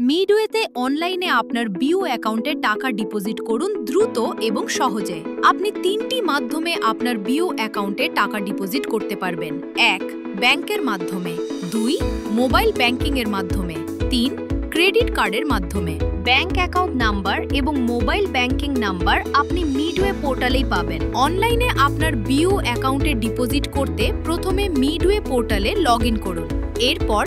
মিডওয়েতে অনলাইনে আপনার বিও অ্যাকাউন্টে টাকা ডিপোজিট করুন দ্রুত এবং সহজে। আপনি তিনটি মাধ্যমে আপনার বিও অ্যাকাউন্টে টাকা ডিপোজিট করতে পারবেন। 1. ব্যাংকের মাধ্যমে। 2. মোবাইল ব্যাংকিংয়ের মাধ্যমে। 3. ক্রেডিট কার্ডের মাধ্যমে। ব্যাংক অ্যাকাউন্ট নাম্বার এবং মোবাইল ব্যাংকিং নাম্বার আপনি মিডওয়ে পোর্টালেই পাবেন। অনলাইনে আপনার বিও অ্যাকাউন্টে ডিপোজিট করতে প্রথমে মিডওয়ে পোর্টালে লগ ইন করুন। এরপর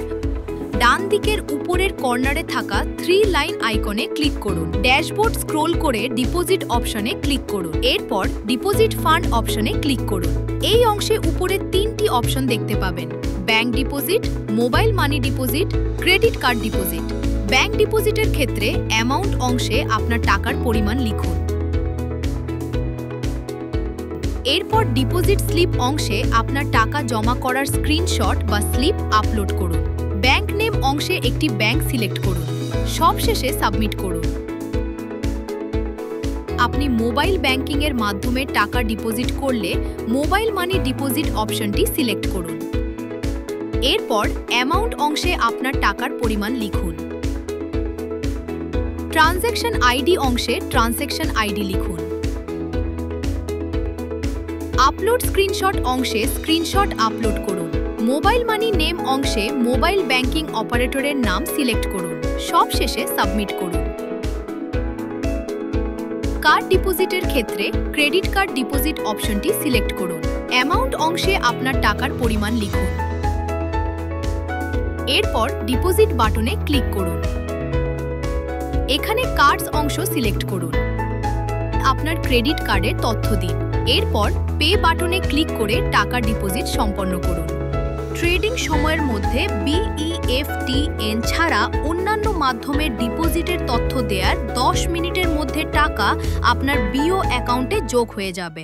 ডান দিকের উপরের কর্নারে থাকা 3 লাইন আইকনে ক্লিক করুন। ড্যাশবোর্ড স্ক্রোল করে ডিপোজিট অপশনে ক্লিক করুন। এরপর ডিপোজিট ফান্ড অপশনে ক্লিক করুন। এই অংশে উপরে 3টি অপশন দেখতে পাবেন: bank deposit, mobile money deposit, credit card deposit. Bank ডিপোজিটের ক্ষেত্রে অ্যামাউন্ট অংশে আপনার টাকার পরিমাণ লিখুন। এরপর ডিপোজিট স্লিপ অংশে আপনার টাকা জমা করার স্ক্রিনশট বা স্লিপ আপলোড করুন। ব্যাংক নেম অংশে একটি ব্যাংক সিলেক্ট করুন। সবশেষে সাবমিট করুন। আপনি মোবাইল ব্যাংকিংয়ের মাধ্যমে টাকা ডিপোজিট করলে মোবাইল মানি ডিপোজিট অপশনটি সিলেক্ট করুন। এরপর অ্যামাউন্ট অংশে আপনার টাকার পরিমাণ লিখুন। ট্রানজ্যাকশন আইডি অংশে ট্রানজ্যাকশন আইডি লিখুন। আপলোড স্ক্রিনশট অংশে স্ক্রিনশট আপলোড করুন। মোবাইল মানি নেম অংশে মোবাইল ব্যাংকিং অপারেটরের নাম সিলেক্ট করুন। সবশেষে সাবমিট করুন। কার্ড ডিপোজিটের ক্ষেত্রে ক্রেডিট কার্ড ডিপোজিট অপশনটি সিলেক্ট করুন। অ্যামাউন্ট অংশে আপনার টাকার পরিমাণ লিখুন। এরপর ডিপোজিট বাটনে ক্লিক করুন। এখানে কার্ডস অংশ সিলেক্ট করুন। আপনার ক্রেডিট কার্ডের তথ্য দিন। এরপর পে বাটনে ক্লিক করে টাকা ডিপোজিট সম্পন্ন করুন। ট্রেডিং সময়ের মধ্যে BEFTN ছাড়া অন্যান্য মাধ্যমে ডিপোজিটের তথ্য দেওয়ার 10 মিনিটের মধ্যে টাকা আপনার বিও অ্যাকাউন্টে যোগ হয়ে যাবে।